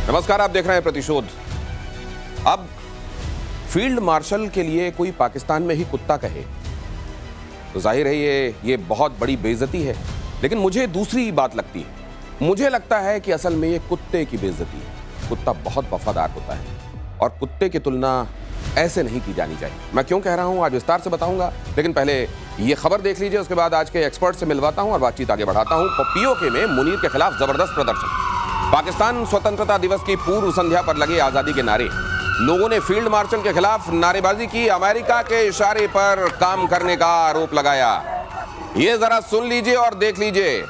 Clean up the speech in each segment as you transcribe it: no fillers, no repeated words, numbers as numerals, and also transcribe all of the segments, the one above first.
नमस्कार, आप देख रहे हैं प्रतिशोध। अब फील्ड मार्शल के लिए कोई पाकिस्तान में ही कुत्ता कहे तो जाहिर है ये बहुत बड़ी बेइज्जती है। लेकिन मुझे दूसरी बात लगती है। मुझे लगता है कि असल में ये कुत्ते की बेइज्जती है। कुत्ता बहुत वफादार होता है और कुत्ते की तुलना ऐसे नहीं की जानी चाहिए। मैं क्यों कह रहा हूं आज विस्तार से बताऊंगा, लेकिन पहले ये खबर देख लीजिए, उसके बाद आज के एक्सपर्ट से मिलवाता हूं और बातचीत आगे बढ़ाता हूं। पीओके में मुनीर के खिलाफ जबरदस्त प्रदर्शन। पाकिस्तान स्वतंत्रता दिवस की पूर्व संध्या पर लगे आजादी के नारे। लोगों ने फील्ड मार्शल के खिलाफ नारेबाजी की, अमेरिका के इशारे पर काम करने का आरोप लगाया। ये जरा सुन लीजिए और देख लीजिए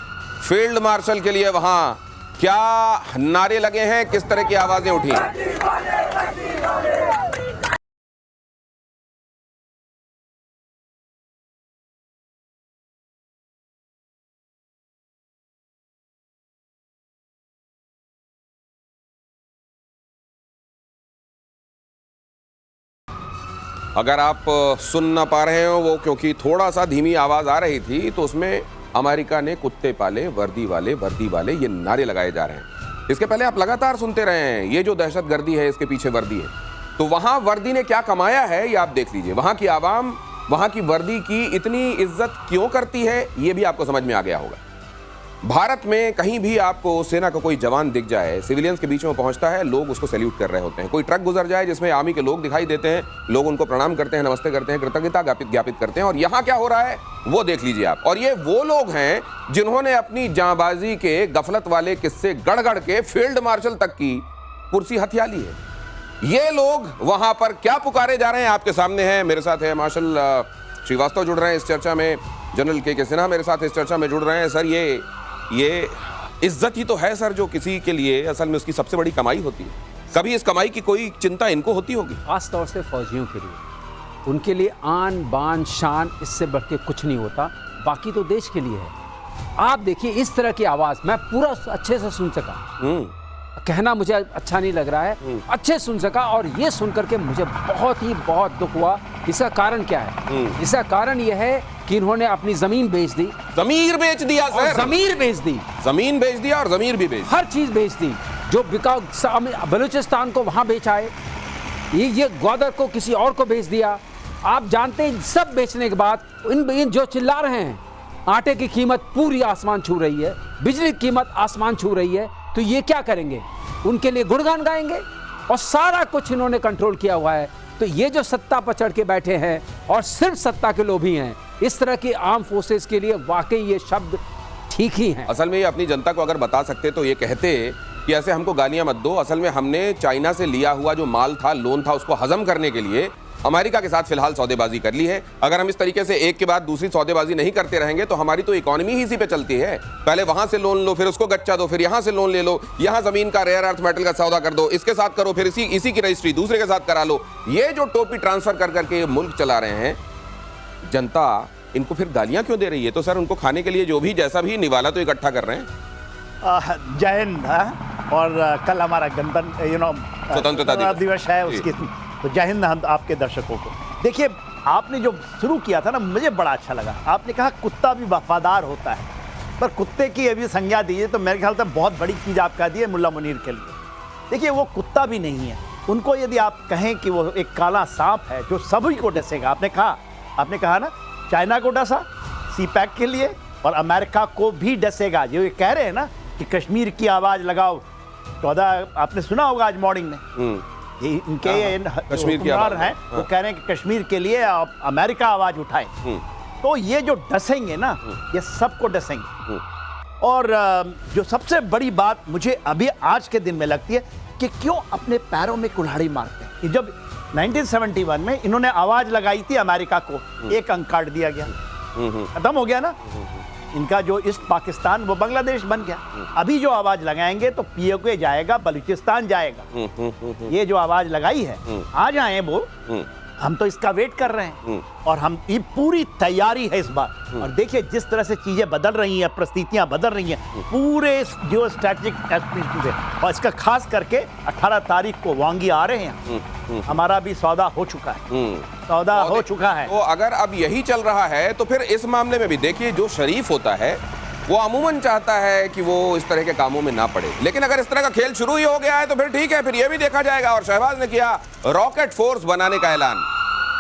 फील्ड मार्शल के लिए वहां क्या नारे लगे हैं, किस तरह की आवाजें उठी। अगर आप सुन ना पा रहे हो वो क्योंकि थोड़ा सा धीमी आवाज आ रही थी, तो उसमें अमेरिका ने कुत्ते पाले वर्दी वाले ये नारे लगाए जा रहे हैं। इसके पहले आप लगातार सुनते रहे हैं ये जो दहशतगर्दी है इसके पीछे वर्दी है। तो वहां वर्दी ने क्या कमाया है ये आप देख लीजिए। वहां की आवाम वहां की वर्दी की इतनी इज्जत क्यों करती है ये भी आपको समझ में आ गया होगा। भारत में कहीं भी आपको सेना का कोई जवान दिख जाए, सिविलियंस के बीच में पहुंचता है, लोग उसको सैल्यूट कर रहे होते हैं। कोई ट्रक गुजर जाए जिसमें आर्मी के लोग दिखाई देते हैं, लोग उनको प्रणाम करते हैं, नमस्ते करते हैं, कृतज्ञता ज्ञापित करते हैं। और यहाँ क्या हो रहा है वो देख लीजिए आप। और ये वो लोग हैं जिन्होंने अपनी जांबाजी के गफलत वाले किस्से गढ़ के फील्ड मार्शल तक की कुर्सी हथिया ली है। ये लोग वहां पर क्या पुकारे जा रहे हैं आपके सामने हैं। मेरे साथ है मार्शल श्रीवास्तव जुड़ रहे हैं इस चर्चा में, जनरल के सिन्हा मेरे साथ इस चर्चा में जुड़ रहे हैं। सर ये इज्जत ही तो है सर, जो किसी के लिए असल में उसकी सबसे बड़ी कमाई होती है। कभी इस कमाई की कोई चिंता इनको होती होगी? खास तौर से फौजियों के लिए, उनके लिए आन बान शान इससे बढ़ के कुछ नहीं होता। बाकी तो देश के लिए है। आप देखिए इस तरह की आवाज मैं पूरा अच्छे से सुन सका। कहना मुझे अच्छा नहीं लग रहा है, अच्छे सुन सका। और ये सुन करके मुझे बहुत दुख हुआ। इसका कारण क्या है? इसका कारण यह है कि इन्होंने अपनी जमीन बेच दी। जमीर बेच दिया सर, जमीर बेच दी, जमीन बेच दिया और जमीर भी बेच, हर चीज बेच दी। जो बिकाऊ बलूचिस्तान को वहां बेचाए, ये ग्वादर को किसी और को बेच दिया। आप जानते हैं सब बेचने के बाद इन जो चिल्ला रहे हैं, आटे की कीमत पूरी आसमान छू रही है, बिजली की कीमत आसमान छू रही है। तो ये क्या करेंगे? उनके लिए गुणगान गाएंगे। और सारा कुछ इन्होंने कंट्रोल किया हुआ है। तो ये जो सत्ता पर चढ़ के बैठे हैं और सिर्फ सत्ता के लोभी हैं, इस तरह की आर्म फोर्सेस के लिए वाकई ये शब्द ठीक ही हैं। असल में ये अपनी जनता को अगर बता सकते तो ये कहते कि ऐसे हमको गालियां मत दो। असल में हमने चाइना से लिया हुआ जो माल था, लोन था, उसको हजम करने के लिए अमेरिका के साथ फिलहाल सौदेबाजी कर ली है। अगर हम इस तरीके से एक के बाद दूसरी सौदेबाजी नहीं करते रहेंगे तो हमारी तो इकोनॉमी ही इसी पे चलती है। पहले वहां से लोन लो, फिर उसको गच्चा दो, फिर यहां से लोन ले लो, यहां जमीन का रेयर अर्थ मेटल का सौदा कर दो, इसके साथ करो, फिर इसी की रजिस्ट्री दूसरे के साथ करा लो। ये जो टोपी ट्रांसफर कर करके मुल्क चला रहे हैं, जनता इनको फिर गालियां क्यों दे रही है? तो सर उनको खाने के लिए जो भी जैसा भी निवाला तो इकट्ठा कर रहे हैं। जय हिंद। और कल हमारा स्वतंत्रता दिवस है उसकी, तो जय हिंद आपके दर्शकों को। देखिए आपने जो शुरू किया था ना, मुझे बड़ा अच्छा लगा। आपने कहा कुत्ता भी वफादार होता है, पर कुत्ते की अभी संज्ञा दीजिए तो मेरे ख्याल से बहुत बड़ी चीज़ आप कह दी है मुल्ला मुनीर के लिए। देखिए वो कुत्ता भी नहीं है। उनको यदि आप कहें कि वो एक काला सांप है जो सभी को डसेगा, आपने कहा ना, चाइना को डसा सीपैक के लिए और अमेरिका को भी डसेगा। जो ये कह रहे हैं ना कि कश्मीर की आवाज़ लगाओ, 14 आपने सुना होगा आज मॉर्निंग में इनके कश्मीर की आवाज़ है, वो कह रहे हैं कि कश्मीर के लिए अमेरिका आवाज़ उठाए। तो ये जो डसेंगे ना, ये सबको डसेंगे। और जो सबसे बड़ी बात मुझे अभी आज के दिन में लगती है कि क्यों अपने पैरों में कुल्हाड़ी मारते हैं। जब 1971 में इन्होंने आवाज लगाई थी अमेरिका को, एक अंक काट दिया गया, खत्म हो गया ना इनका जो ईस्ट पाकिस्तान, वो बांग्लादेश बन गया। अभी जो आवाज लगाएंगे तो पीओके जाएगा, बलूचिस्तान जाएगा। ये जो आवाज लगाई है, आ जाए वो, हम तो इसका वेट कर रहे हैं। और हम ये पूरी तैयारी है इस बार। और देखिए जिस तरह से चीजें बदल रही हैं, परिस्थितियां बदल रही हैं पूरे जियो स्ट्रैटेजिक एस्पेक्ट से। और इसका खास करके 18 तारीख को वांगी आ रहे हैं, हमारा भी सौदा हो चुका है। तो अगर अब यही चल रहा है तो फिर इस मामले में भी देखिए, जो शरीफ होता है वो अमूमन चाहता है कि वो इस तरह के कामों में ना पड़े। लेकिन अगर इस तरह का खेल शुरू ही हो गया है तो फिर ठीक है, फिर ये भी देखा जाएगा। और शहबाज ने किया रॉकेट फोर्स बनाने का ऐलान,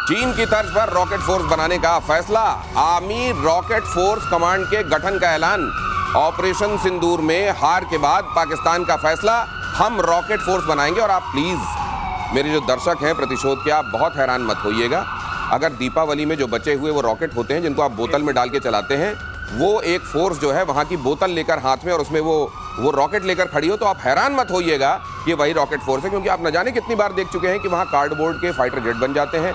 चीन की तर्ज पर रॉकेट फोर्स बनाने का फैसला, आर्मी रॉकेट फोर्स कमांड के गठन का ऐलान, ऑपरेशन सिंदूर में हार के बाद पाकिस्तान का फैसला, हम रॉकेट फोर्स बनाएंगे। और आप प्लीज मेरे जो दर्शक हैं प्रतिशोध के, आप बहुत हैरान मत होइएगा। अगर दीपावली में जो बचे हुए वो रॉकेट होते हैं जिनको आप बोतल में डाल के चलाते हैं, वो एक फोर्स जो है वहां की बोतल लेकर हाथ में और उसमें वो रॉकेट लेकर खड़ी हो, तो आप हैरान मत होइएगा कि वही रॉकेट फोर्स है। क्योंकि आप न जाने कितनी बार देख चुके हैं कि वहां कार्डबोर्ड के फाइटर जेट बन जाते हैं,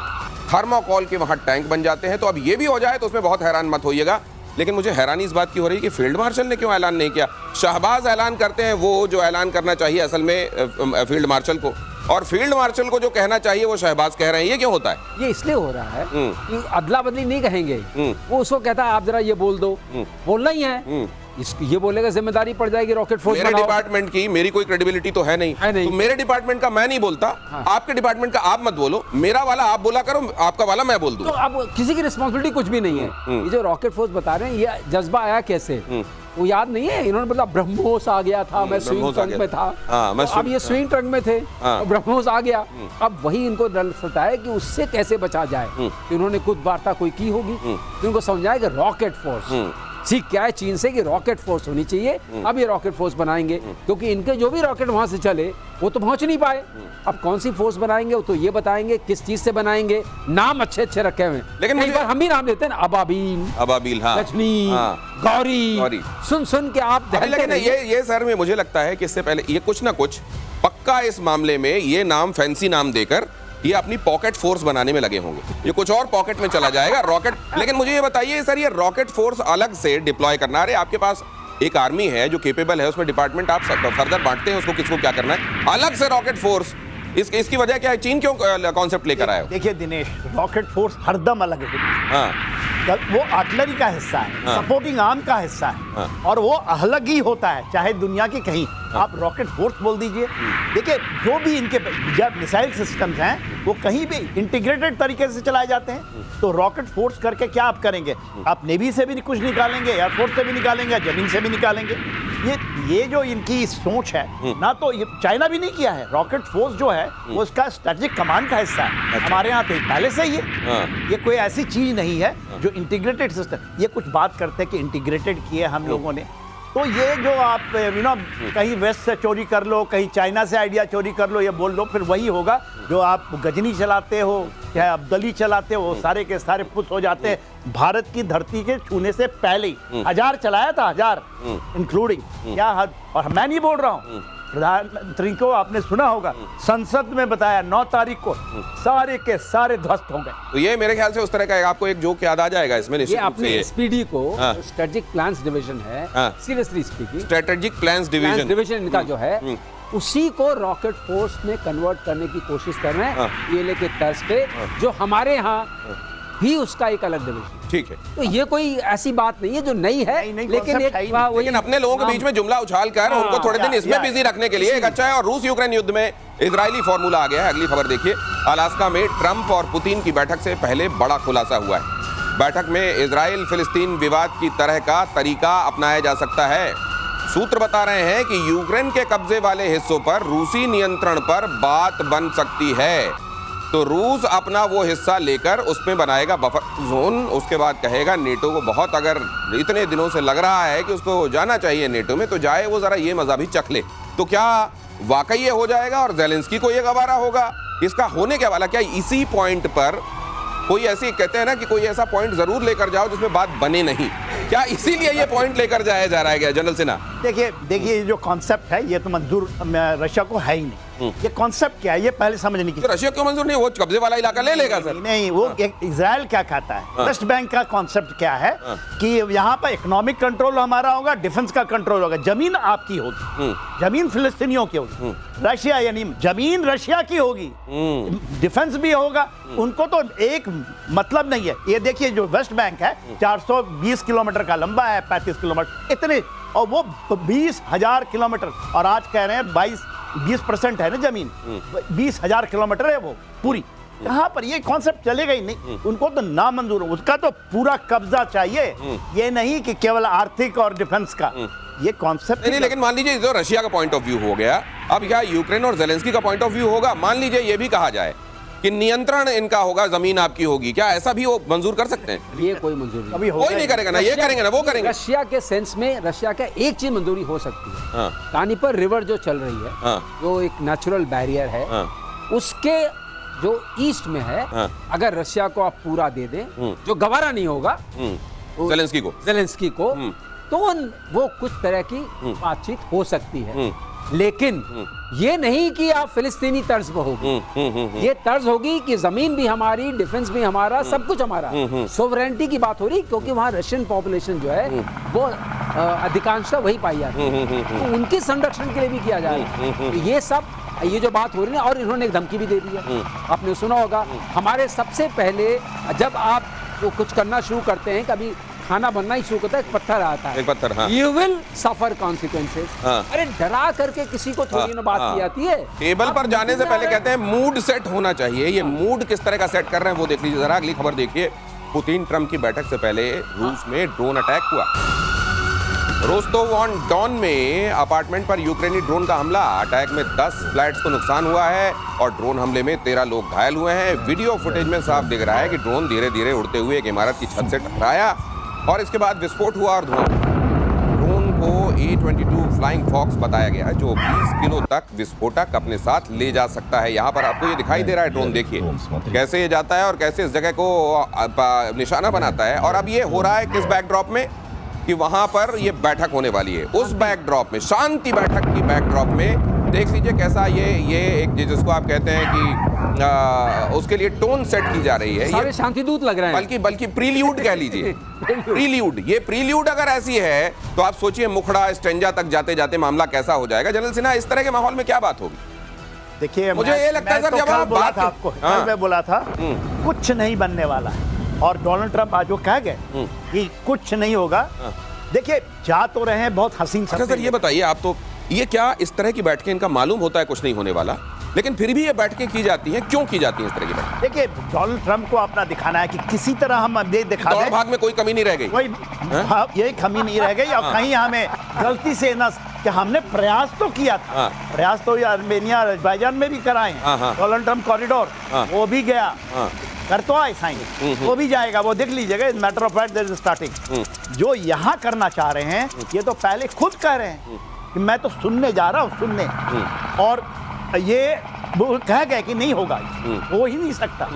थर्मोकॉल के वहां टैंक बन जाते हैं। तो अब ये भी हो जाए तो उसमें बहुत हैरान मत होइएगा। लेकिन मुझे हैरानी इस बात की हो रही है कि फील्ड मार्शल ने क्यों ऐलान नहीं किया। शहबाज ऐलान करते हैं वो जो ऐलान करना चाहिए असल में फील्ड मार्शल को, और फील्ड मार्शल को जो कहना चाहिए वो शहबाज कह रहे हैं। ये क्यों होता है? ये इसलिए हो रहा है कि अदला बदली नहीं कहेंगे, वो उसको कहता है आप जरा ये बोल दो, बोलना ही है। ये बोलेगा जिम्मेदारी पड़ जाएगी रॉकेट फोर्स मेरे डिपार्टमेंट की मेरी कोई क्रेडिबिलिटी तो है नहीं, तो मेरे डिपार्टमेंट का मैं नहीं बोलता, आपके डिपार्टमेंट का आप मत बोलो, मेरा वाला आप बोला करो, आपका वाला मैं बोल दूं। तो अब किसी की रिस्पांसिबिलिटी कुछ भी नहीं है। ये जो रॉकेट फोर्स बता रहे हैं, ये जज्बा आया कैसे, वो याद नहीं है? इन्होंने बोला ब्रह्मोस आ गया था, मैं स्विंग ट्रंक में था। अब ये स्विंग ट्रंक में थे, ब्रह्मोस आ गया। अब वही इनको डर सता है कि उससे कैसे बचा जाए। इन्होंने कुछ वार्ता कोई की होगी, इनको समझाया कि रॉकेट फोर्स सीख क्या है चीन से कि रॉकेट फोर्स होनी चाहिए। अब ये रॉकेट फोर्स बनाएंगे, क्योंकि इनके जो भी रॉकेट वहां से चले वो तो पहुंच नहीं पाए। अब कौन सी फोर्स बनाएंगे वो तो ये बताएंगे, किस चीज से बनाएंगे। नाम अच्छे अच्छे रखे हुए, लेकिन एक बार हम भी नाम लेते हैं ना, अबाबील, हाँ, रजनी, गौरी, सुन के आप। लेकिन ये सर में मुझे लगता है कि इससे पहले ये कुछ ना कुछ पक्का इस मामले में ये नाम फैंसी नाम देकर ये अपनी पॉकेट फोर्स बनाने में लगे होंगे। ये कुछ और पॉकेट में चला जाएगा रॉकेट। लेकिन मुझे ये बताइए सर, ये रॉकेट फोर्स अलग से डिप्लॉय करना, अरे आपके पास एक आर्मी है जो केपेबल है, उसमें डिपार्टमेंट आप फर्दर बांटते हैं उसको, किसको क्या करना है, अलग से रॉकेट फोर्स। इसकी वजह क्या है? चीन क्यों कॉन्सेप्ट लेकर आया? देखिए दिनेश, रॉकेट फोर्स हरदम अलग है। वो आर्टिलरी का हिस्सा है, सपोर्टिंग आर्म का हिस्सा है, और वो अलग ही होता है चाहे दुनिया के कहीं। आप रॉकेट फोर्स बोल दीजिए। देखिए जो भी इनके जब मिसाइल सिस्टम्स हैं वो कहीं भी इंटीग्रेटेड तरीके से चलाए जाते हैं। तो रॉकेट फोर्स करके क्या आप करेंगे? आप नेवी से भी कुछ निकालेंगे, एयरफोर्स से भी निकालेंगे, जमीन से भी निकालेंगे। ये जो इनकी सोच है ना, तो ये चाइना भी नहीं किया है। रॉकेट फोर्स जो है वो उसका स्ट्रेटेजिक कमांड का हिस्सा है। हमारे यहाँ तो पहले से ही है। ये कोई ऐसी चीज नहीं है जो इंटीग्रेटेड सिस्टम। ये कुछ बात करते हैं कि इंटीग्रेटेड किए हम लोगों ने, तो ये जो आप कहीं वेस्ट से चोरी कर लो, कहीं चाइना से आइडिया चोरी कर लो, ये बोल लो, फिर वही होगा जो आप गजनी चलाते हो या अब्दली चलाते हो, सारे के सारे पुश हो जाते हैं। भारत की धरती के छूने से पहले ही 1000 चलाया था, 1000 इंक्लूडिंग क्या हद। और मैं नहीं बोल रहा हूँ, प्रधानमंत्री को आपने सुना होगा, संसद में बताया 9 तारीख को सारे के सारे ध्वस्त हो गए। तो ये मेरे ख्याल से उस तरह का आपको एक जोक याद आ जाएगा इसमें। ये अपने एसपीडी को स्ट्रेटेजिक प्लान्स डिवीजन है, seriously speaking strategic plans division इनका जो है, उसी को रॉकेट फोर्स में कन्वर्ट करने की कोशिश कर रहे हैं ये के तर्ज पे, जो हमारे यहाँ भी उसका एक अलग डिवीजन। ठीक है, तो ये कोई ऐसी बात नहीं है जो नई है, लेकिन अपने लोगों के बीच में जुमला उछाल कर उनको थोड़े दिन इसमें बिजी रखने के लिए एक अच्छा है। और रूस यूक्रेन युद्ध में इजरायली फॉर्मूला आ गया है। अगली खबर देखिए, अलास्का में ट्रंप और पुतिन की बैठक से पहले बड़ा खुलासा हुआ है। बैठक में इजराइल फिलिस्तीन विवाद की तरह का तरीका अपनाया जा सकता है। सूत्र बता रहे हैं कि यूक्रेन के कब्जे वाले हिस्सों पर रूसी नियंत्रण पर बात बन सकती है। तो रूस अपना वो हिस्सा लेकर उसमें बनाएगा बफर जोन, उसके बाद कहेगा नेटो को, बहुत अगर इतने दिनों से लग रहा है कि उसको जाना चाहिए नेटो में, तो जाए वो जरा ये मजा भी चख ले। तो क्या वाकई ये हो जाएगा और ज़ेलेंस्की को ये गवारा होगा? इसका होने क्या वाला? क्या इसी पॉइंट पर कोई ऐसी, कहते हैं ना कि कोई ऐसा पॉइंट जरूर लेकर जाओ जिसमें बात बने नहीं, क्या इसीलिए ये पॉइंट लेकर जाया जा रहा है क्या जनरल सिन्हा? देखिए ये जो कॉन्सेप्ट है ये तो मंजूर रशिया को है ही नहीं। ये कॉन्सेप्ट क्या है ये पहले समझने की। तो रशिया क्यों मंजूर नहीं? वो कब्जे वाला इलाका ले लेगा सर। नहीं, वो इजराइल क्या कहता है, वेस्ट बैंक का कॉन्सेप्ट क्या है कि यहाँ पर इकोनॉमिक कंट्रोल हमारा होगा, डिफेंस का कंट्रोल होगा, जमीन आपकी होगी, जमीन फिलिस्तीनियों की होगी, रशिया यानी जमीन रशिया की होगी, डिफेंस भी होगा। उनको तो एक मतलब नहीं है। ये देखिए जो वेस्ट बैंक है 420 किलोमीटर का लंबा है, 35 किलोमीटर इतने, और वो 20,000 किलोमीटर, और आज कह रहे हैं 20% है ना जमीन, 20,000 किलोमीटर है वो पूरी। कहाँ पर ये कॉन्सेप्ट चलेगा ही नहीं, उनको तो नामंजूर, उसका तो पूरा कब्जा चाहिए, ये नहीं कि केवल आर्थिक और डिफेंस का, ये कॉन्सेप्ट नहीं, लेकिन मान लीजिए जो रशिया का पॉइंट ऑफ व्यू हो गया, अब क्या यूक्रेन और जेलेंस्की का पॉइंट ऑफ व्यू होगा? मान लीजिए ये भी कहा जाए कि नियंत्रण इनका होगा, जमीन आपकी होगी, क्या ऐसा भी वो मंजूर कर सकते हैं? ये कोई मंजूरी अभी कोई नहीं करेगा ना, ये करेंगे ना वो करेंगे। रशिया के सेंस में रशिया का एक चीज मंजूरी हो सकती है, हाँ। पानीपत रिवर जो चल रही है, हाँ। जो एक नेचुरल बैरियर है, हाँ। उसके जो ईस्ट में है, हाँ। अगर रशिया को आप पूरा दे दें, जो गवारा नहीं होगा जेलेंस्की को, तो वो कुछ तरह की बातचीत हो सकती है, लेकिन ये नहीं कि आप फिलिस्तीनी तर्ज पर होगी, ये तर्ज होगी कि जमीन भी हमारी, डिफेंस भी हमारा, सब कुछ हमारा, सोवरेनिटी की बात हो रही, क्योंकि वहाँ रशियन पॉपुलेशन जो है वो अधिकांशतः वही पाई जाती है, तो उनके संरक्षण के लिए भी किया जा रहा है। तो ये सब, ये जो बात हो रही है, और इन्होंने एक धमकी भी दे दी है, आपने सुना होगा, हमारे सबसे पहले जब आप वो कुछ करना शुरू करते हैं, कभी खाना बनना ही शुरू करता है, एक पत्थर आता है, एक पत्थर, हाँ। You will suffer consequences। हाँ। अरे डरा करके किसी को थोड़ी ना बात की जाती है। टेबल पर जाने से पहले कहते हैं मूड सेट होना चाहिए। ये मूड किस तरह का सेट कर रहे हैं वो देख लीजिए जरा। अगली खबर देखिए, पुतिन ट्रंप की बैठक से पहले रूस में ड्रोन अटैक हुआ। रोस्टोव ऑन डॉन में अपार्टमेंट पर यूक्रेनी ड्रोन का हमला। अटैक में 10 फ्लैट्स को नुकसान हुआ है और ड्रोन हमले में 13 लोग घायल हुए हैं। वीडियो फुटेज में साफ दिख रहा है कि ड्रोन धीरे धीरे उड़ते हुए एक इमारत की छत से टकराया और इसके बाद विस्फोट हुआ और ड्रोन को A-22 फ्लाइंग फॉक्स बताया गया है, जो 20 किलो तक विस्फोटक अपने साथ ले जा सकता है। यहाँ पर आपको ये दिखाई दे रहा है ड्रोन, देखिए कैसे ये जाता है और कैसे इस जगह को निशाना बनाता है। और अब ये हो रहा है किस बैकड्रॉप में, कि वहां पर ये बैठक होने वाली है। उस बैकड्रॉप में, शांति बैठक की बैकड्रॉप में देख लीजिए कैसा ये एक जिसको आप कहते हैं कि उसके लिए टोन सेट की जा रही है। सारे शांति दूत लग रहे हैं, बल्कि प्रील्यूड कह लीजिए। प्रील्यूड, ये प्रील्यूड अगर ऐसी है तो आप सोचिए मुखड़ा स्टेंजा तक जाते जाते मामला कैसा हो जाएगा। जनरल सिन्हा, इस तरह के माहौल में क्या बात होगी? देखिए, मुझे ये लगता है सर, जब आप बोला था आपको, मैं बोला था कुछ नहीं बनने वाला है, और डोनाल्ड ट्रंप आज वो कह गए कि कुछ नहीं होगा। देखिए, जा तो रहे हैं बहुत हसीन। अच्छा सर, ये बताइए आप, तो ये क्या इस तरह की बैठकें, इनका मालूम होता है कुछ नहीं होने वाला, लेकिन फिर भी ये बैठकें की जाती हैं, क्यों की जाती हैं इस तरह की बैठकें? देखिए, डोनाल्ड ट्रंप को अपना दिखाना है कि किसी तरह हम दिखा दें, दौड़ भाग में कोई कमी नहीं रह गई, कोई यही कमी नहीं रह गई, और कहीं हमें गलती से ना, कि हमने प्रयास तो किया था, प्रयास तो आर्मेनिया, अजरबैजान में भी कराए हैं, डोनाल्ड ट्रंप कॉरिडोर वो भी गया, कर तो आए साइन, वो भी जाएगा, वो देख लीजिएगा। Matter of fact, there is starting. जो यहाँ करना चाह रहे हैं, ये तो पहले खुद कह रहे हैं कि मैं तो सुनने जा रहा हूँ, सुनने, और ये वो कह गए कि नहीं होगा, हो ही नहीं सकता।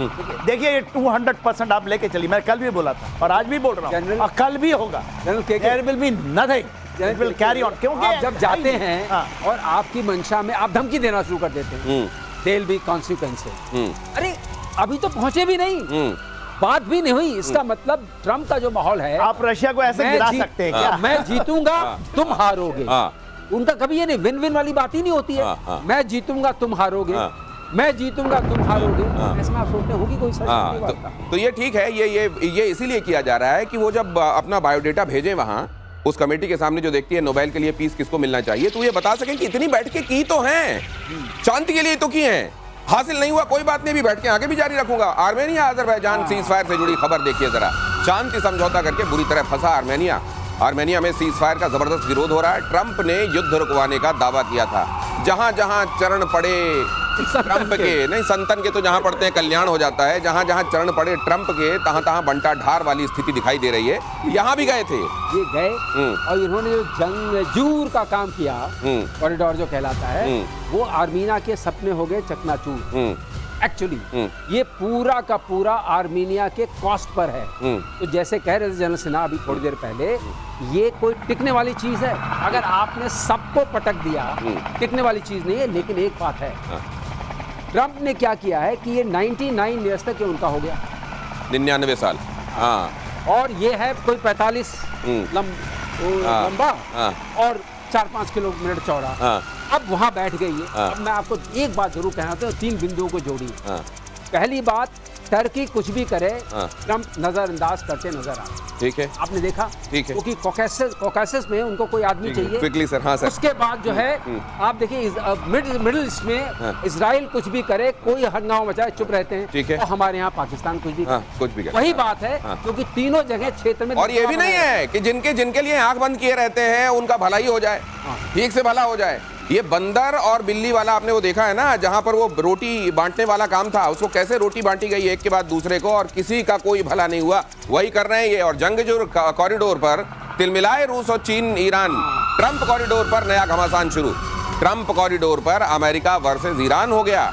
देखिए, ये 200% आप लेके चलिए, मैं कल भी बोला था और आज भी बोल रहा हूँ, और कल भी होगा। There will be nothing, it will carry on. क्योंकि आप जब जाते हैं और आपकी मंशा में आप धमकी देना शुरू कर देते हैं, देयर विल बी कॉन्सिक्वेंसेस। अरे अभी तो पहुंचे भी नहीं, बात भी नहीं हुई, इसका मतलब ट्रंप का जो माहौल है, आप रशिया को ऐसे गिरा सकते हैं क्या? मैं जीतूंगा, तुम हारोगे। उनका कभी ये नहीं, विन विन वाली बात ही नहीं होती है। मैं जीतूंगा, तुम हारोगे, मैं जीतूंगा, तुम हारोगे, ऐसा आप सोचते होगी कोई सच नहीं बात। तो ये ठीक है, ये इसीलिए किया जा रहा है कि वो जब अपना बायोडेटा भेजें वहां उस कमेटी के सामने जो देखती है नोबेल के लिए पीस किसको मिलना चाहिए, तो ये बता सकें कि इतनी बैठकें की तो हैं, शांति के लिए तो की हैं, हासिल नहीं हुआ कोई बात नहीं, भी बैठ के आगे भी जारी रखूंगा। आर्मेनिया अजरबैजान सीज फायर से जुड़ी खबर देखिए जरा। शांति समझौता करके बुरी तरह फंसा आर्मेनिया। आर्मेनिया में सीज फायर का जबरदस्त विरोध हो रहा है। ट्रंप ने युद्ध रुकवाने का दावा किया था। जहां जहां चरण पड़े ट्रंप के, नहीं संतन के तो जहां पड़ते हैं कल्याण हो जाता है, जहां जहां चरण पड़े ट्रंप के, तहां तहां बंटा ढार वाली स्थिति दिखाई दे रही है। यहां भी गए थे ये गए, और इन्होंने जो जंगजूर का काम किया, कॉरिडोर जो कहलाता है, वो आर्मीनिया के सपने हो गए चकनाचूर। एक्चुअली ये पूरा का पूरा आर्मीनिया के कॉस्ट पर है। तो जैसे कह रहे थे जनरल सिन्हा अभी थोड़ी देर पहले, ये कोई टिकने वाली चीज है। अगर आपने सबको पटक दिया, टिकने वाली चीज नहीं है। लेकिन एक बात है, ट्रंप ने क्या किया है कि ये 99 ईयर्स तक उनका हो गया, 99 साल, और ये है कोई 45 लंबा और 4-5 किलोमीटर चौड़ा। अब वहां बैठ गई है। अब मैं आपको एक बात जरूर कहना चाहता हूं, 3 बिंदुओं को जोड़ी। पहली बात, टर्की कुछ भी करे, हाँ। ट्रंप नजरअंदाज करते नजर आ रहे। ठीक है, आपने देखा, ठीक है। क्योंकि कॉकेसस में उनको कोई आदमी चाहिए। क्विकली सर, हाँ सर। उसके बाद जो है आप देखिए मिडिल ईस्ट में इजराइल कुछ भी करे, कोई हंगामा मचाए, चुप रहते हैं। ठीक है। और हमारे यहाँ पाकिस्तान कुछ भी हाँ, करे। कुछ भी करे। वही बात है, क्योंकि तीनों जगह क्षेत्र में। और ये भी नहीं है कि जिनके लिए आंख बंद किए रहते हैं उनका भलाई हो जाए, ठीक से भला हो जाए। ये बंदर और बिल्ली वाला आपने वो देखा है ना, जहां पर वो रोटी बांटने वाला काम था, उसको कैसे रोटी बांटी गई एक के बाद दूसरे को, और किसी का कोई भला नहीं हुआ। वही कर रहे हैं ये। और जंग जो कॉरिडोर पर तिलमिलाए रूस और चीन ईरान, ट्रंप कॉरिडोर पर नया घमासान शुरू। ट्रंप कॉरिडोर पर अमेरिका वर्सेस ईरान हो गया।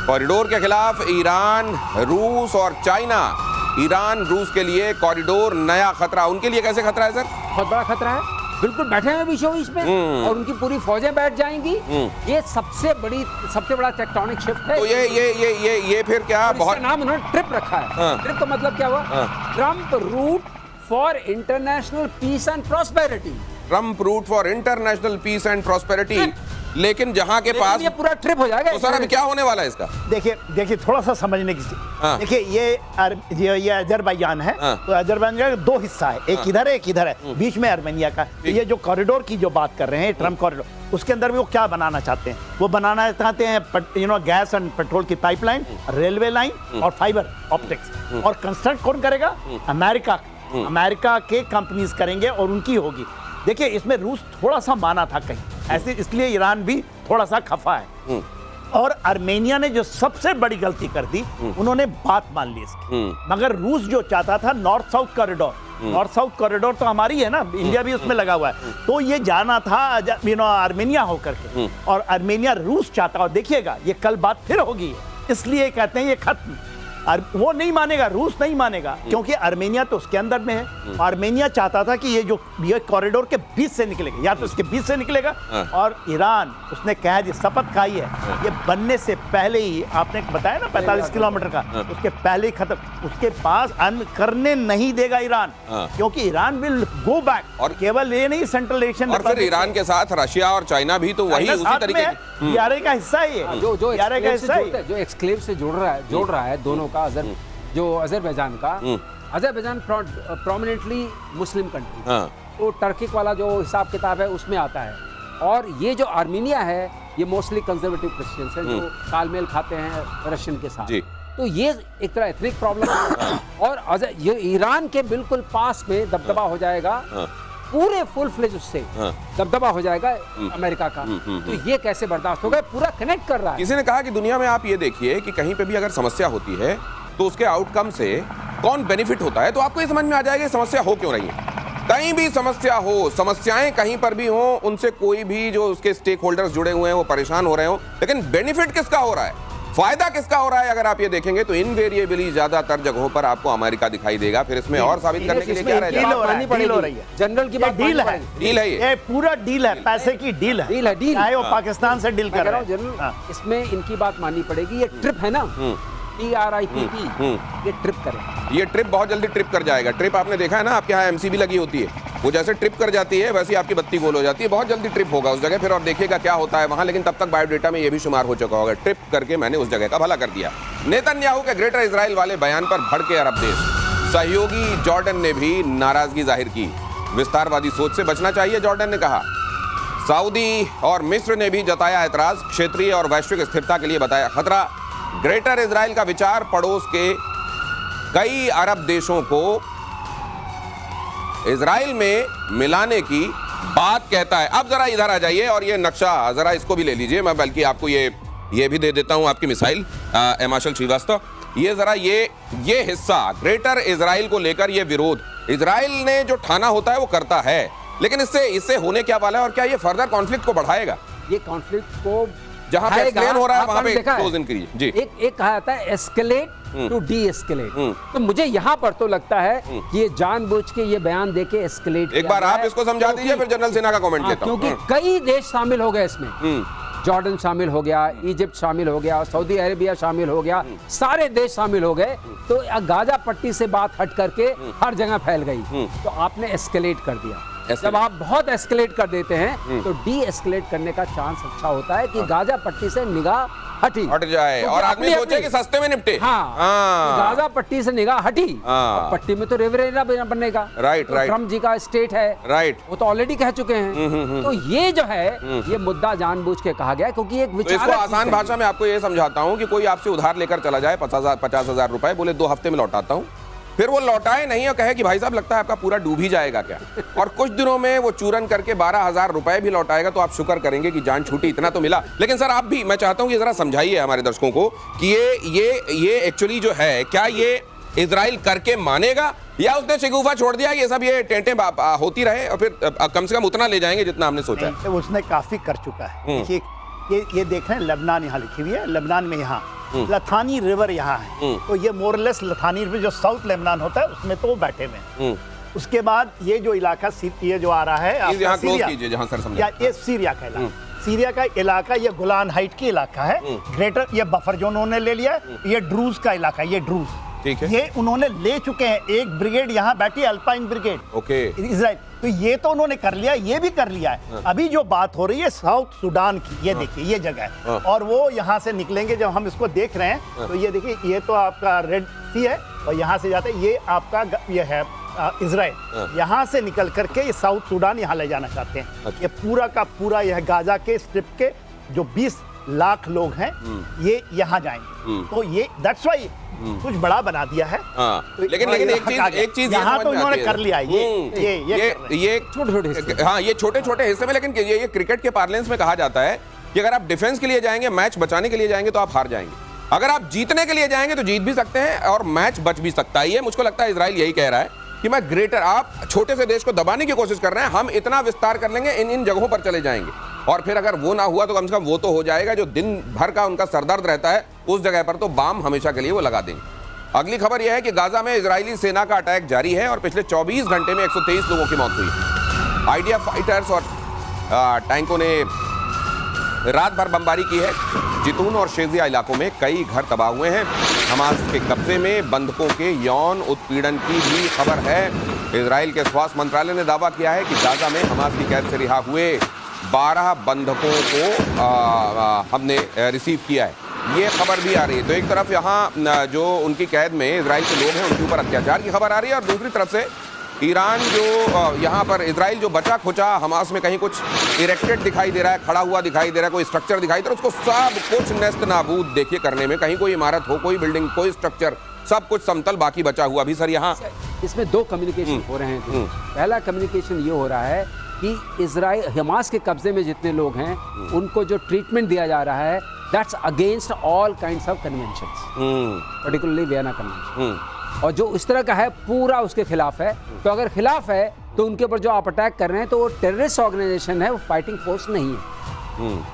कॉरिडोर के खिलाफ ईरान, रूस और चाइना। ईरान रूस के लिए कॉरिडोर नया खतरा। उनके लिए कैसे खतरा है सर? बहुत बड़ा खतरा है, बिल्कुल बैठे हैं बीचों बीच में, और उनकी पूरी फौजें बैठ जाएंगी। ये सबसे बड़ा टेक्टोनिक शिफ्ट है। तो ये फिर क्या बहुत नाम उन्होंने ट्रिप रखा है। ट्रिप का मतलब क्या हुआ? Trump route for international peace and prosperity. Trump route for international peace and prosperity. लेकिन जहां के पास ये पूरा ट्रिप हो जाएगा। तो सर अभी क्या होने वाला है इसका? देखिए थोड़ा सा समझने की। देखिए ये अजरबैजान है, तो अजरबैजान का 2 हिस्सा है, एक इधर है एक इधर है, बीच में आर्मेनिया का। ये जो कॉरिडोर की जो बात कर रहे हैं, ट्रंप कॉरिडोर, उसके अंदर वो क्या बनाना चाहते हैं? वो बनाना चाहते हैं गैस एंड पेट्रोल की पाइपलाइन, रेलवे लाइन और फाइबर ऑप्टिक्स। और कंस्ट्रक्ट कौन करेगा? अमेरिका के कंपनीज करेंगे और उनकी होगी। देखिए इसमें रूस थोड़ा सा माना था कहीं ऐसे, इसलिए ईरान भी थोड़ा सा खफा है। और आर्मेनिया ने जो सबसे बड़ी गलती कर दी, उन्होंने बात मान ली इसकी। मगर रूस जो चाहता था north south corridor, north south corridor तो हमारी है ना, इंडिया भी उसमें लगा हुआ है, तो ये जाना था आर्मेनिया होकर के, और आर्मेनिया रूस चाहता। और देखिएगा ये कल बात फिर होगी, इसलिए कहते हैं ये खत्म। वो नहीं मानेगा, रूस नहीं मानेगा, क्योंकि आर्मेनिया तो उसके अंदर में है। आर्मेनिया चाहता था कि ये कॉरिडोर के बीच से निकलेगा, या तो उसके बीच से निकलेगा। और ईरान, उसने कहा जी शपथ खाई है, ये बनने से पहले ही, आपने बताया ना 45 किलोमीटर का, उसके पहले ही खत्म। उसके पास करने नहीं देगा ईरान, क्योंकि ईरान विल गो बैक। और केवल ये नहीं, सेंट्रल एशियन, और फिर ईरान के साथ रशिया और चाइना भी तो वही उसी तरीके की यारे का हिस्सा है। ये जो एक्सक्लेव से जोड़ रहा है दोनों का। जो अजरबैजान का, अजरबैजान प्रोमिनेंटली मुस्लिम कंट्री, तो टर्किक वाला जो हिसाब किताब है उसमें आता है। और ये जो आर्मीनिया है, ये मोस्टली कंजर्वेटिव क्रिश्चियंस हैं जो तालमेल खाते हैं रशियन के साथ। तो ये एक तरह एथनिक प्रॉब्लम है। और ये ईरान के बिल्कुल पास में दबदबा हो जाएगा, पूरे फुल फ्लेज उससे दबदबा हो जाएगा अमेरिका का। तो ये कैसे बर्दाश्त होगा? पूरा कनेक्ट कर रहा है। किसी ने कहा कि दुनिया में आप ये देखिए कि कहीं पे भी अगर समस्या होती है तो उसके आउटकम से कौन बेनिफिट होता है, तो आपको ये समझ में आ जाएगा समस्या हो क्यों रही है। कहीं भी समस्या हो, समस्याएं कहीं पर भी हो, उनसे कोई भी जो उसके स्टेक होल्डर्स जुड़े हुए हैं वो परेशान हो रहे हो, लेकिन बेनिफिट किसका हो रहा है, फायदा किसका हो रहा है? अगर आप ये देखेंगे तो इनवेरिएबली ज्यादातर जगहों पर आपको अमेरिका दिखाई देगा। फिर इसमें और साबित करने के लिए क्या रह जाएगा? जनरल की बात डील है, ये पूरा डील है, पैसे की डील है, चाहे वो पाकिस्तान से डील कर रहा है। जनरल, इसमें इनकी बात माननी पड़ेगी। ये ट्रिप है ना, TRIPP, ये ट्रिप करें। ये ट्रिप बहुत जल्दी ट्रिप कर जाएगा। ट्रिप आपने देखा है ना, आपके यहाँ MCB लगी होती है, वो जैसे ट्रिप कर जाती है वैसे आपकी बत्ती गोल हो जाती है। बहुत जल्दी ट्रिप होगा उस जगह फिर, और देखिएगा क्या होता है वहां। लेकिन तब तक बायोडेटा में ये भी शुमार हो चुका होगा, ट्रिप करके मैंने उस जगह का भला कर दिया। नेतन्याहू के ग्रेटर इजराइल वाले बयान पर भड़के अरब देश। सहयोगी जॉर्डन ने भी नाराजगी जाहिर की। विस्तारवादी सोच से बचना चाहिए, जॉर्डन ने कहा। सऊदी और मिस्र ने भी जताया एतराज। क्षेत्रीय और वैश्विक स्थिरता के लिए बताया खतरा। ग्रेटर इजराइल का विचार पड़ोस के कई अरब देशों को इजराइल में मिलाने की बात कहता है। अब जरा इधर आ जाइए और ये नक्शा जरा इसको भी ले लीजिए। मैं बल्कि आपको ये भी दे देता हूं, आपकी मिसाइल एमाशल श्रीवास्तव। ये जरा ये हिस्सा ग्रेटर इजराइल को लेकर ये विरोध इजराइल ने जो ठाना होता है वो करता है, लेकिन इससे होने क्या वाला है और क्या ये फर्दर कॉन्फ्लिक्ट को बढ़ाएगा? ये कॉन्फ्लिक्ट को जहां पे एक्सप्लेन हो रहा है वहां पे क्लोज इन करिए जी। एक कहा जाता है एस्केलेट टू डी एस्केलेट। तो मुझे यहाँ पर तो लगता है कि ये जानबूझ के ये बयान देके एस्केलेट। एक बार आप इसको समझा दीजिए, फिर जनरल सिन्हा का कमेंट लेता हूं। क्योंकि कई देश शामिल हो गए इसमें। जॉर्डन शामिल हो गया, इजिप्ट शामिल हो गया, सऊदी अरेबिया शामिल हो गया, सारे देश शामिल हो गए। तो गाजा पट्टी से बात हट करके हर जगह फैल गई। तो आपने एस्केलेट कर दिया। जब आप बहुत एस्केलेट कर देते हैं तो डी एस्केलेट करने का चांस अच्छा होता है कि गाजा पट्टी से निगाह हट जाए और आदमी सोचे कि सस्ते में निपटे। गाजा पट्टी से निगाह हटी, पट्टी में तो रेवरेरा बनेगा। राइट। ट्रम्प जी का स्टेट है, राइट, वो तो ऑलरेडी कह चुके हैं। तो ये जो है ये मुद्दा जानबूझ के कहा गया क्योंकि एक विचार। इसको आसान भाषा में आपको ये समझाता हूँ कि कोई आपसे उधार लेकर चला जाए 50,000 रुपए, बोले 2 हफ्ते में लौटाता हूँ, फिर वो लौटाए नहीं और कहे कि भाई साहब लगता है आपका पूरा डूब ही जाएगा क्या, और कुछ दिनों में वो चूरन करके 12,000 रुपए भी लौटाएगा, तो आप शुक्र करेंगे कि जान छूटी, इतना तो मिला। लेकिन सर आप भी, मैं चाहता हूं कि जरा समझाइए हमारे दर्शकों को कि ये एक्चुअली जो है, क्या ये इजराइल करके मानेगा या उसने शिगुफा छोड़ दिया, ये सब ये टेंटें होती रहे और फिर कम से कम उतना ले जाएंगे जितना हमने सोचा है? उसने काफी कर चुका है। देखिए ये देख रहे हैं, लेबनान यहाँ लिखी हुई है, लेबनान में यहाँ लथानी रिवर यहाँ है, तो ये मोरलेस लथानी रिवर जो साउथ लेबनान होता है उसमें तो वो बैठे हुए हैं। उसके बाद ये जो इलाका ये जो आ रहा है सीरिया, जहां सर समझा, ये सीरिया का इलाका, सीरिया का इलाका, ये गोलान हाइट की इलाका है, ग्रेटर ये बफर जोन उन्होंने ले लिया है। ये ड्रूज का इलाका, ये ड्रूज, ठीक है, ये उन्होंने ले चुके हैं। एक ब्रिगेड यहाँ बैठी, अल्पाइन ब्रिगेड, ओके, इजराइल, तो ये तो उन्होंने कर लिया, ये भी कर लिया है। अभी जो बात हो रही है साउथ सुडान की, ये देखिए ये जगह है, और वो यहाँ से निकलेंगे, जब हम इसको देख रहे हैं तो ये देखिए, ये तो आपका रेड सी है और यहाँ से जाते हैं, ये आपका ये है इजराइल, यहाँ से निकल करके ये साउथ सुडान यहाँ ले जाना चाहते हैं। ये पूरा का पूरा यह गाजा के स्ट्रिप के जो 20 लाख लोग हैं ये यहाँ जाएंगे, तो ये दैट्स व्हाई कुछ बड़ा बना दिया है। तो लेकिन एक चीज यहाँ तो इन्होंने कर लिया है, ये छोटे-छोटे, हाँ ये छोटे-छोटे हिस्से में, लेकिन ये क्रिकेट के पार्लेंस में कहा जाता है कि अगर आप डिफेंस के लिए जाएंगे, मैच बचाने के लिए जाएंगे तो आप हार जाएंगे, अगर आप जीतने के लिए जाएंगे तो जीत भी सकते हैं और मैच बच भी सकता है। ये मुझको लगता है इजराइल यही कह रहा है कि मैं ग्रेटर, आप छोटे से देश को दबाने की कोशिश कर रहे हैं, हम इतना विस्तार कर लेंगे, इन जगहों पर चले जाएंगे, और फिर अगर वो ना हुआ तो कम से कम वो तो हो जाएगा जो दिन भर का उनका सरदर्द रहता है, उस जगह पर तो बाम हमेशा के लिए वो लगा देंगे। अगली खबर यह है कि गाजा में इजरायली सेना का अटैक जारी है और पिछले 24 घंटे में 123 लोगों की मौत हुई है। आईडीएफ फाइटर्स और टैंकों ने रात भर बमबारी की है। जितून और शेजिया इलाकों में कई घर तबाह हुए हैं। हमास के कब्जे में बंधकों के यौन उत्पीड़न की भी खबर है। इजराइल के स्वास्थ्य मंत्रालय ने दावा किया है कि गाजा में हमास की कैद से रिहा हुए 12 बंधकों को हमने रिसीव किया है, ये खबर भी आ रही है। तो एक तरफ यहाँ जो उनकी कैद में इजराइल के लोग हैं उनके ऊपर अत्याचार की खबर आ रही है, और दूसरी तरफ से ईरान जो यहाँ पर इजराइल जो बचा खुचा हमास में कहीं कुछ इरेक्टेड दिखाई दे रहा है, खड़ा हुआ दिखाई दे रहा है, कोई स्ट्रक्चर दिखाई दे रहा है, उसको सब कुछ नेस्त नाबूद देखिए करने में, कहीं कोई इमारत हो, कोई बिल्डिंग, कोई स्ट्रक्चर, सब कुछ समतल बाकी बचा हुआ भी। सर यहाँ इसमें 2 कम्युनिकेशन हो रहे हैं। पहला कम्युनिकेशन ये हो रहा है कि इजराइल हमास के कब्जे में जितने लोग हैं उनको जो ट्रीटमेंट दिया जा रहा है that's against all kinds of conventions, particularly Vienna convention, और जो इस तरह का है पूरा उसके खिलाफ है। तो अगर खिलाफ है तो उनके ऊपर जो आप अटैक कर रहे हैं तो वो टेररिस्ट ऑर्गेनाइजेशन है, वो फाइटिंग फोर्स नहीं है।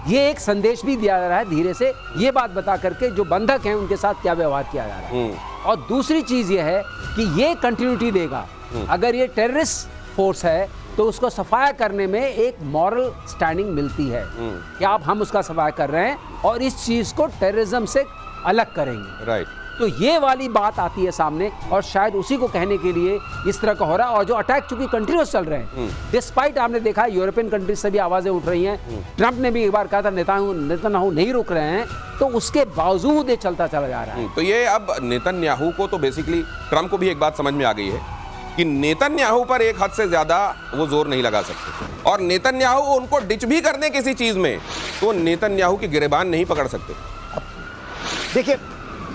ये एक संदेश भी दिया जा रहा है धीरे से, ये बात बता करके जो बंधक हैं उनके साथ क्या व्यवहार किया जा रहा है। और दूसरी चीज ये है कि ये कंटिन्यूटी देगा, अगर ये टेररिस्ट फोर्स है तो उसको सफाया करने में एक मॉरल स्टैंडिंग मिलती है कि आप हम उसका सफाया कर रहे हैं और इस चीज को टेररिज्म से अलग करेंगे। राइट, तो ये वाली बात आती है सामने, और शायद उसी को कहने के लिए इस तरह का हो रहा है। और जो अटैक चूंकि कंटिन्यूस चल रहे हैं, डिस्पाइट आपने देखा है यूरोपियन कंट्रीज से भी आवाजें उठ रही हैं, ट्रंप ने भी एक बार कहा था नेतन्याहू नहीं रुक रहे हैं, तो उसके बावजूद ये चलता चला जा रहा है। तो ये अब नेतन्याहू को तो बेसिकली ट्रंप को भी एक बात समझ में आ गई है कि नेतन्याहू पर एक हद से ज्यादा वो जोर नहीं लगा सकते, और नेतन्याहू उनको डिच भी करने किसी चीज में तो नेतन्याहू की गिरेबान नहीं पकड़ सकते। देखिए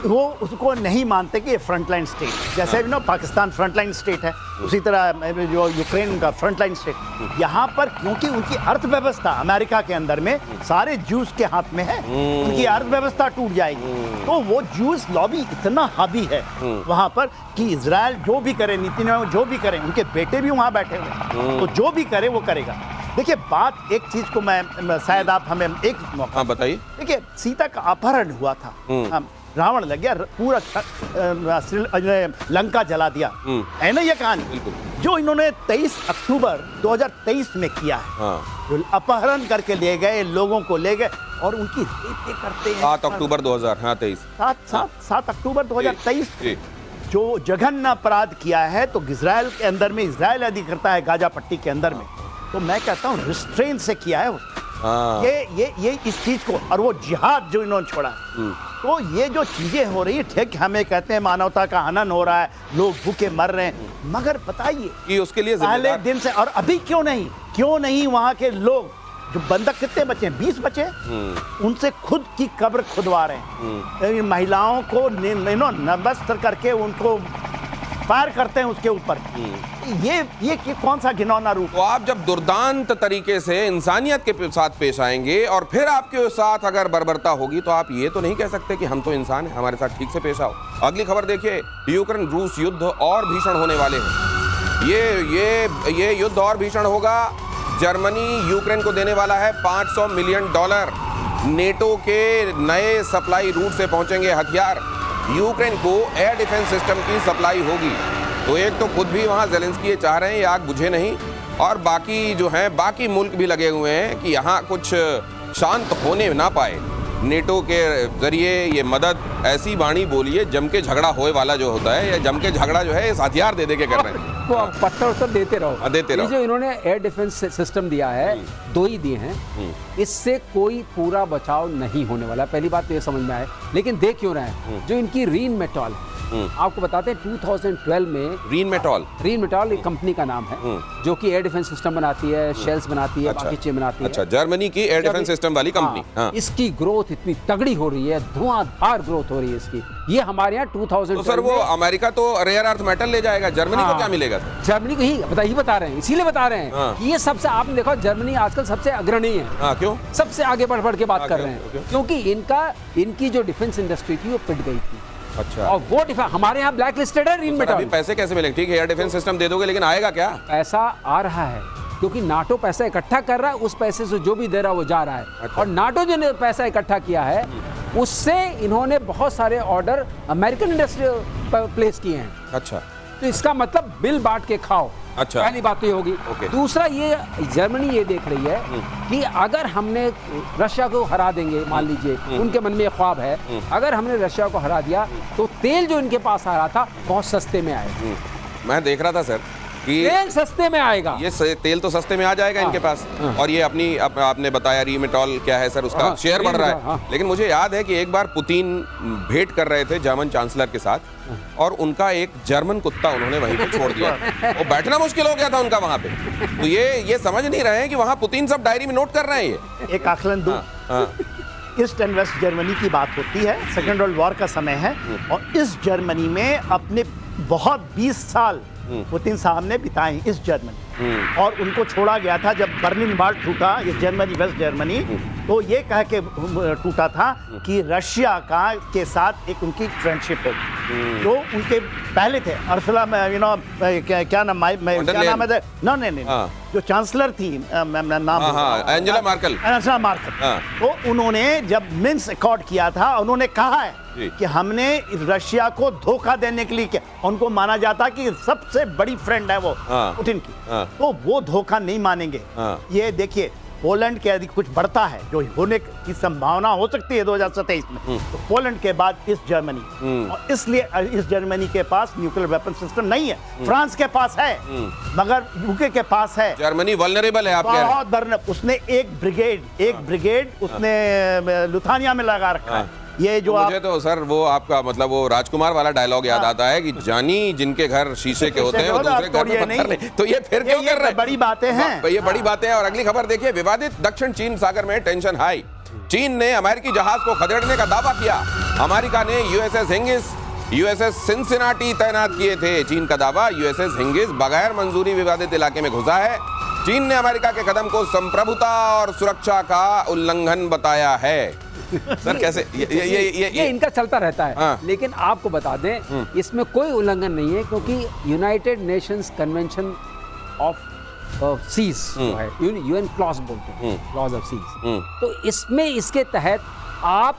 वो उसको नहीं मानते कि ये फ्रंटलाइन स्टेट, जैसे ना पाकिस्तान फ्रंटलाइन स्टेट है, उसी तरह जो यूक्रेन का फ्रंटलाइन स्टेट, यहाँ पर क्योंकि उनकी अर्थव्यवस्था अमेरिका के अंदर में सारे जूस के हाथ में है, उनकी अर्थव्यवस्था टूट जाएगी। तो वो जूस लॉबी इतना हावी है वहाँ पर कि इजराइल जो भी करे, नेतन्याहू जो भी करे, उनके बेटे भी वहाँ बैठे हुए, तो जो भी करे वो करेगा। देखिए बात एक चीज को मैं शायद आप हमें एक मौका बताइए। देखिए सीता का अपहरण हुआ था, रावण लग गया, पूरा लंका जला दिया, है ना ये कहानी जो इन्होंने 23 अक्टूबर 2023 में किया है। जो अपहरण करके ले गए, लोगों को ले गए और उनकी रेप करते हैं। 7 अक्टूबर 2023 7 अक्टूबर 2023 जो जघन्य अपराध किया है, तो इजराइल के अंदर में इजराइल यदि करता है गाजा पट्टी के अंदर में, तो मैं कहता हूँ रिस्ट्रेन से किया है। हाँ। ये इस चीज को, और वो जिहाद जो इन्होंने छोड़ा, तो ये जो चीजें हो रही है, ठीक हमें कहते हैं मानवता का हनन हो रहा है, लोग भूखे मर रहे हैं, मगर बताइए कि उसके लिए पहले जिम्मेदार दिन से, और अभी क्यों नहीं वहां के लोग जो बंधक कितने बचे हैं, 20 बचे, उनसे खुद की कब्र खुदवा रहे हैं, महिलाओं को नमस्ते करके उनको फायर करते हैं उसके ऊपर। ये कौन सा घिनौना रूप? तो आप जब दुर्दांत तरीके से इंसानियत के साथ पेश आएंगे और फिर आपके साथ अगर बर्बरता होगी तो आप ये तो नहीं कह सकते कि हम तो इंसान हैं, हमारे साथ ठीक से पेश आओ। अगली खबर देखिए, यूक्रेन रूस युद्ध और भीषण होने वाले हैं। ये युद्ध और भीषण होगा। जर्मनी यूक्रेन को देने वाला है $500 मिलियन। नेटो के नए सप्लाई रूट से पहुंचेंगे हथियार। यूक्रेन को एयर डिफेंस सिस्टम की सप्लाई होगी। तो एक तो खुद भी वहां ज़ेलेंस्की ये चाह रहे हैं ये आग बुझे नहीं, और बाकी जो हैं बाकी मुल्क भी लगे हुए हैं कि यहाँ कुछ शांत होने ना पाए। नेटो के जरिए ये मदद, ऐसी वाणी बोलिए जम के झगड़ा होए वाला जो होता है, या जम के झगड़ा जो है इस हथियार दे के कर रहे हैं। वो पत्थर उत्तर देते रहो, देते रहो। जो इन्होंने एयर डिफेंस सिस्टम दिया है, 2 ही दिए हैं, इससे कोई पूरा बचाव नहीं होने वाला। पहली बात तो ये समझ में आए, लेकिन देख क्यों रहे हैं, जो इनकी रीनमेटॉल आपको बताते हैं 2012 में रीनमेटॉल एक कंपनी का नाम है जो कि एयर डिफेंस सिस्टम बनाती है, शेल्स बनाती है, बाकी चीजें बनाती है। अच्छा, जर्मनी की एयर डिफेंस सिस्टम वाली कंपनी। हाँ, इसकी ग्रोथ इतनी तगड़ी हो रही है, धुआंधार ग्रोथ हो रही है इसकी। ये हमारे यहाँ 2012 तो सर वो अमेरिका तो रेयर अर्थ मेटल ले जाएगा, जर्मनी को क्या मिलेगा? जर्मनी को ही बता रहे हैं, इसीलिए बता रहे हैं कि ये सबसे, आपने देखा जर्मनी आजकल सबसे अग्रणी है। क्यों? सबसे आगे बढ़ के बात कर रहे हैं, क्योंकि इनकी जो डिफेंस इंडस्ट्री थी वो पिट गई थी। अच्छा। और वो हमारे यहाँ ब्लैक लिस्टेड है रीनमेटॉल। पैसे कैसे मिलेंगे? ठीक है, एयर डिफेंस सिस्टम दे दोगे, लेकिन आएगा क्या? पैसा आ रहा है, क्योंकि नाटो पैसा इकट्ठा कर रहा है, उस पैसे से जो भी दे रहा है वो जा रहा है। अच्छा। और नाटो जो ने पैसा इकट्ठा किया है उससे इन्होंने बहुत सारे ऑर्डर अमेरिकन इंडस्ट्री प्लेस किए हैं। अच्छा, तो इसका मतलब बिल बांट के खाओ। अच्छा, पहली बात तो ये होगी। दूसरा, ये जर्मनी ये देख रही है कि अगर हमने रशिया को हरा देंगे, मान लीजिए उनके मन में ये ख्वाब है, अगर हमने रशिया को हरा दिया तो तेल जो इनके पास आ रहा था बहुत सस्ते में आएगा। मैं देख रहा था सर कि तेल सस्ते में आएगा, ये तेल तो सस्ते में आ जाएगा इनके पास। और ये आपने बताया रीमेटॉल क्या है सर, उसका शेयर बढ़ रहा है। लेकिन मुझे याद है कि एक बार पुतिन भेंट कर रहे थे जर्मन चांसलर के साथ, और उनका एक जर्मन कुत्ता उन्होंने वहीं पे छोड़ दिया, और बैठना मुश्किल हो गया था उनका वहां पे। तो ये समझ नहीं रहे हैं कि वहां पुतिन सब डायरी में नोट कर रहे हैं। ये एक आकलन दूं, ईस्ट एंड वेस्ट जर्मनी की बात होती है, सेकेंड वर्ल्ड वॉर का समय है, और इस जर्मनी में अपने बहुत 20 साल पुतिन साहब ने बिताए इस जर्मनी, और उनको छोड़ा गया था जब बर्लिन वॉल टूटा, ये जर्मनी वेस्ट जर्मनी, तो ये कह के टूटा था कि रशिया के साथ एक उनकी फ्रेंडशिप होगी। जो उनके पहले थे अर्सुला क्या नाम है, नहीं, जो चांसलर थी, नाम एंजेला मार्केल। तो उन्होंने जब मिन्स्क अकॉर्ड किया था, उन्होंने कहा है कि हमने रशिया को धोखा देने के लिए किया। उनको माना जाता कि सबसे बड़ी फ्रेंड है वो पुतिन की, तो वो धोखा नहीं मानेंगे। ये देखिए, पोलैंड के यदि कुछ बढ़ता है, जो होने की संभावना हो सकती है 2027 में, तो पोलैंड के बाद इस जर्मनी, और इसलिए इस जर्मनी के पास न्यूक्लियर वेपन सिस्टम नहीं है। फ्रांस के पास है, मगर यूके के पास है। जर्मनी वल्नरेबल है, आप कह रहे हैं। बहुत उसने एक ब्रिगेड उसने लुथानिया में लगा रखा है। ये जो मुझे तो सर वो आपका मतलब वो राजकुमार वाला डायलॉग याद आता है कि जानी जिनके घर शीशे के होते हैं वो दूसरे घर में पत्थर नहीं। तो ये फिर क्यों कर रहे हैं? बड़ी बातें हैं, ये बड़ी बातें हैं। और अगली खबर देखिए, विवादित दक्षिण चीन सागर में टेंशन हाई। चीन ने अमेरिकी जहाज को खदेड़ने का दावा किया। अमेरिका ने यूएसएस हिंगिस, यूएसएस सिंसिनाटी तैनात किए थे। चीन का दावा, यूएसएस हिंगिस बगैर मंजूरी विवादित इलाके में घुसा है। चीन ने अमेरिका के कदम को संप्रभुता और सुरक्षा का उल्लंघन बताया है। सर कैसे ये इनका चलता रहता है। लेकिन आपको बता दें, इसमें कोई उल्लंघन नहीं है, क्योंकि United Nations convention of seas है, यूएन क्लॉज बोलते हैं, क्लॉज ऑफ सीज। तो इसमें इसके तहत आप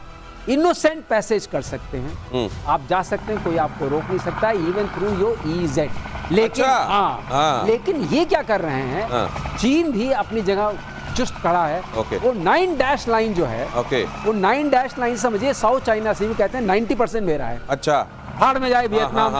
इनोसेंट पैसेज कर सकते हैं, आप जा सकते हैं, कोई आपको रोक नहीं सकता, इवन थ्रू योर ईजेड। लेकिन लेकिन ये क्या कर रहे हैं, चीन भी अपनी जगह चुस्त खड़ा है। वो 9 डैश लाइन जो है, वो 9 डैश लाइन समझिए, साउथ चाइना सी भी कहते हैं 90% मेरा है। अच्छा, भाड़ में जाए वियतनाम,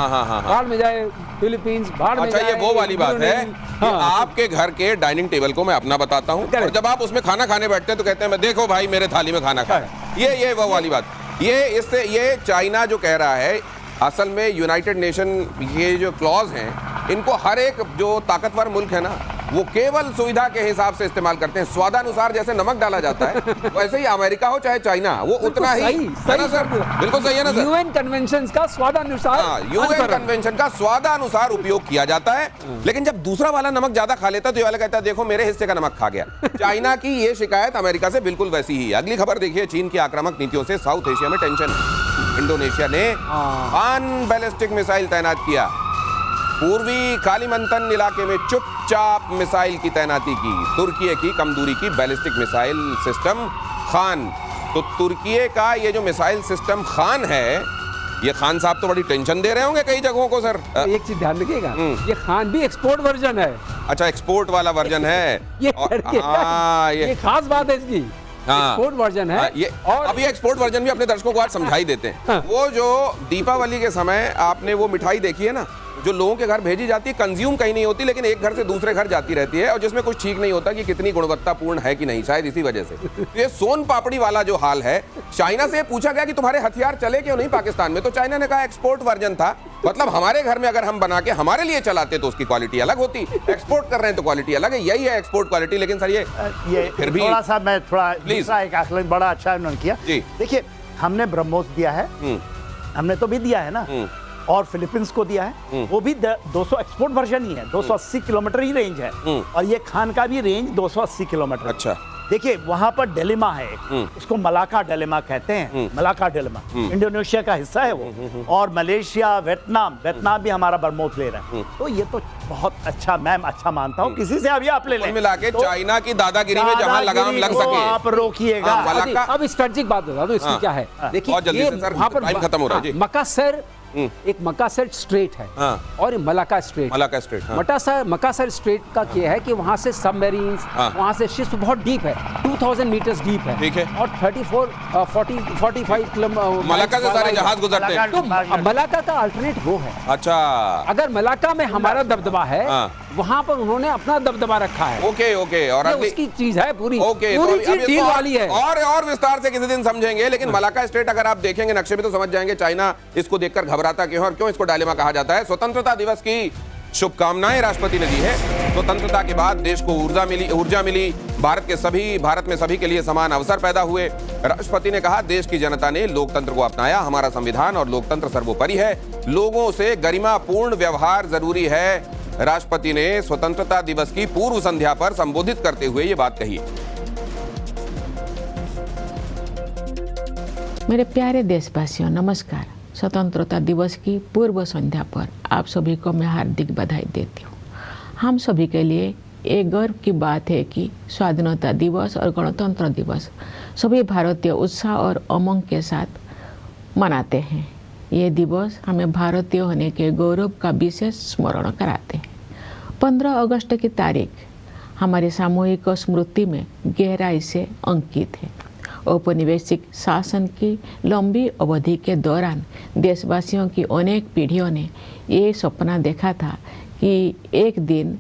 भाड़ में जाए फिलीपींस, भाड़ में अच्छा, जाए। ये वो वाली बात है कि आपके घर के डाइनिंग टेबल को मैं अपना बताता हूँ और जब आप उसमें खाना खाने बैठते हैं तो कहते हैं मैं देखो भाई मेरे थाली में खाना खाया। ये वो वाली बात। ये चाइना जो कह रहा है, असल में यूनाइटेड नेशन ये जो क्लॉज हैं इनको हर एक जो ताकतवर मुल्क है ना वो केवल सुविधा के हिसाब से इस्तेमाल करते हैं। स्वादानुसार जैसे नमक डाला जाता है वैसे ही अमेरिका हो चाहे चाइना, वो उतना ही है ना सर? बिल्कुल सही है ना सर? यूएन कन्वेंशन का स्वादानुसार, यूएन कन्वेंशन का स्वादानुसार उपयोग किया जाता है। लेकिन जब दूसरा वाला नमक ज्यादा खा लेता है तो ये वाला कहता है देखो मेरे हिस्से का नमक खा गया। चाइना की ये शिकायत अमेरिका से बिल्कुल वैसी ही है। अगली खबर देखिए, चीन की आक्रामक नीतियों से साउथ एशिया में टेंशन। इंडोनेशिया ने खान बैलिस्टिक मिसाइल तैनात किया। पूर्वी कालीमंतन इलाके में चुपचाप मिसाइल की तैनाती की। तुर्की की कम दूरी की बैलिस्टिक मिसाइल सिस्टम खान। तो तुर्की का ये जो मिसाइल सिस्टम खान है, ये खान साहब तो बड़ी टेंशन दे रहे होंगे कई जगहों को सर। एक चीज ध्यान रखिएगा, ये खान भी एक्सपोर्ट वर्जन है। अच्छा, एक्सपोर्ट वाला वर्जन है। ये खास बात है इसकी, एक्सपोर्ट वर्जन है। और अब ये एक्सपोर्ट वर्जन भी अपने दर्शकों को आज समझाई देते हैं। वो जो दीपावली के समय आपने वो मिठाई देखी है ना, जो लोगों के घर भेजी जाती है, कंज्यूम कहीं नहीं होती लेकिन एक घर से दूसरे घर जाती रहती है और जिसमें कुछ ठीक नहीं होता कि कितनी गुणवत्तापूर्ण है कि नहीं, शायद इसी वजह से। तो ये सोन पापड़ी वाला जो हाल है, चाइना से पूछा गया कि तुम्हारे हथियार चले क्यों नहीं पाकिस्तान में, तो चाइना ने कहा एक्सपोर्ट वर्जन था। मतलब हमारे घर में अगर हम बना के हमारे लिए चलाते तो उसकी क्वालिटी अलग होती, एक्सपोर्ट कर रहे हैं तो क्वालिटी अलग है। यही है एक्सपोर्ट क्वालिटी। लेकिन सर ये फिर भी थोड़ा सा मैं थोड़ा दूसरा एक आकलन बड़ा अच्छा उन्होंने किया। देखिए, हमने ब्रह्मोस दिया है, हमने तो भी दिया है ना, और फिलीपींस को दिया है, वो भी 200 एक्सपोर्ट वर्जन ही है, 280 किलोमीटर ही रेंज है। और ये खान का भी रेंज 280 किलोमीटर। अच्छा, देखिए वहां पर डेलिमा है, उसको मलाका डेलिमा कहते हैं। मलाका डेलिमा इंडोनेशिया का हिस्सा है वो। और मलेशिया, वियतनाम भी हमारा ब्रह्मोस ले रहा है। तो ये तो बहुत अच्छा, मैं अच्छा मानता हूँ। किसी से अभी आप ले लें, मिला के चाइना की दादागिरी में जहां लगाम लग सके आप रोकिएगा। अब स्ट्रेटेजिक बात बता दो इसकी क्या है। देखिए वहां पर खत्म हो रहा है। मकासर, एक मकासर स्ट्रेट है और मलाका स्ट्रेट। मकासर स्ट्रेट का क्या है कि वहां से सबमरीन्स, वहां से शिप्स बहुत डीप है, 2000 मीटर्स डीप है। ठीक है। और 45 किलोमीटर मलाका से सारे जहाज गुजरते हैं। तो मलाका का अल्टरनेट वो है। अच्छा, अगर मलाका में हमारा दबदबा है, वहां पर उन्होंने अपना दबदबा रखा है। ओके। और उसकी चीज है पूरी, पूरी चीज डील वाली है। और विस्तार से किसी दिन समझेंगे। लेकिन मलाका स्ट्रेट अगर आप देखेंगे नक्शे में तो समझ जाएंगे चाइना इसको देखकर घबराता क्यों और क्यों इसको डायलेमा कहा जाता है। स्वतंत्रता दिवस की शुभकामनाएं राष्ट्रपति ने दी है। स्वतंत्रता के बाद देश को ऊर्जा मिली, भारत में सभी के लिए समान अवसर पैदा हुए। राष्ट्रपति ने कहा देश की जनता ने लोकतंत्र को अपनाया, हमारा संविधान और लोकतंत्र सर्वोपरि है, लोगों से गरिमापूर्ण व्यवहार जरूरी है। राष्ट्रपति ने स्वतंत्रता दिवस की पूर्व संध्या पर संबोधित करते हुए ये बात कही। मेरे प्यारे देशवासियों, नमस्कार। स्वतंत्रता दिवस की पूर्व संध्या पर आप सभी को मैं हार्दिक बधाई देती हूँ। हम सभी के लिए एक गर्व की बात है कि स्वाधीनता दिवस और गणतंत्र दिवस सभी भारतीय उत्साह और उमंग के साथ मनाते हैं। ये दिवस हमें भारतीय होने के गौरव का विशेष स्मरण कराते हैं। 15 अगस्त की तारीख हमारी सामूहिक स्मृति में गहराई से अंकित है। औपनिवेशिक शासन की लंबी अवधि के दौरान देशवासियों की अनेक पीढ़ियों ने ये सपना देखा था कि एक दिन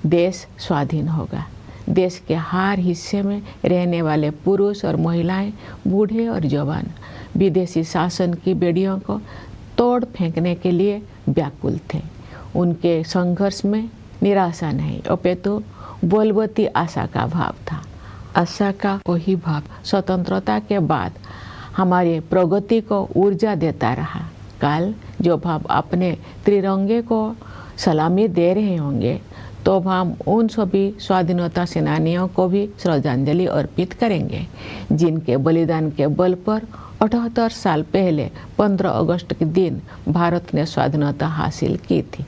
देश स्वाधीन होगा। देश के हर हिस्से में रहने वाले पुरुष और महिलाएं, बूढ़े और जवान विदेशी शासन की बेड़ियों को तोड़ फेंकने के लिए व्याकुल थे। उनके संघर्ष में निराशा नहीं, अपितु बलवती आशा का भाव था। आशा का वही भाव स्वतंत्रता के बाद हमारी प्रगति को ऊर्जा देता रहा। कल जब हम अपने त्रिरंगे को सलामी दे रहे होंगे तो हम उन सभी स्वाधीनता सेनानियों को भी श्रद्धांजलि अर्पित करेंगे जिनके बलिदान के बल पर 78 साल पहले 15 अगस्त के दिन भारत ने स्वाधीनता हासिल की थी।